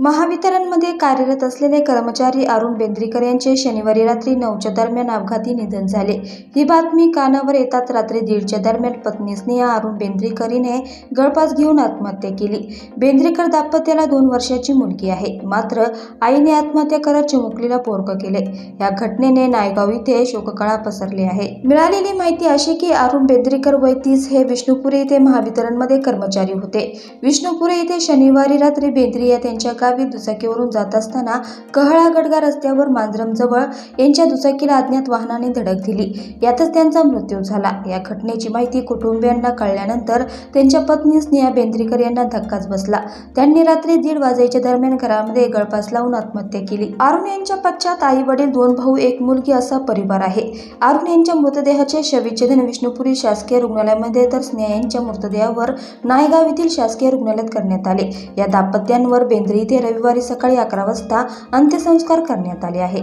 महावितरणमध्ये कार्यरत असलेले कर्मचारी अरुण बेंद्रेकर यांचे शनिवारी रात्री 9च्या दरम्यान अपघाती निधन झाले। ही बातमी कानावर येताच रात्री 1:30च्या दरम्यान पत्नी स्नेहा अरुण बेंद्रेकर हिने गळफास घेऊन आत्महत्या केली। बेंद्रेकर दाम्पत्याला 2 वर्षाची मुलगी आहे, मात्र आईने आत्महत्या करत चिमुकलीला पोरकं केले। या घटनेने नायगाव येथे शोककळा पसरली आहे। मिळालेली माहिती अशी की अरुण बेंद्रेकर वय 30 हे विष्णुपुरी येथे महावितरणमध्ये कर्मचारी होते। विष्णुपुरी येथे शनिवारी रात्री बेंद्रे या त्यांच्या गावी दुचाकीवरून जात असताना कहळा गडगा रस्त्यावर मांजरमजवळ यांच्या दुचाकीला अज्ञात वाहनाने धडक दिली। यातच त्यांचा मृत्यू झाला। या घटनेची माहिती कुटुंबियांना कळल्यानंतर त्यांच्या पत्नी स्नेहा बेंद्रेकर यांना धक्काच बसला। त्यांनी रात्री 1:30 वाजेच्या दरम्यान घरामध्ये गळफास लावून आत्महत्या केली। अरुण यांच्या पश्चात आई वडील, 2 भाऊ, 1 मुलगी असा परिवार आहे। अरुण यांच्या मृतदेहाचे शवविच्छेदन विष्णुपुरी शासकीय रुग्णालयामध्ये तर स्नेहा यांच्या मृतदेहावर नायगाव येथील शासकीय रुग्णालयात करण्यात आले। या दाम्पत्यांवर बेंद्रे येथे रविवारी सकाळी 11 वाजता अंत्यसंस्कार करण्यात आले आहे।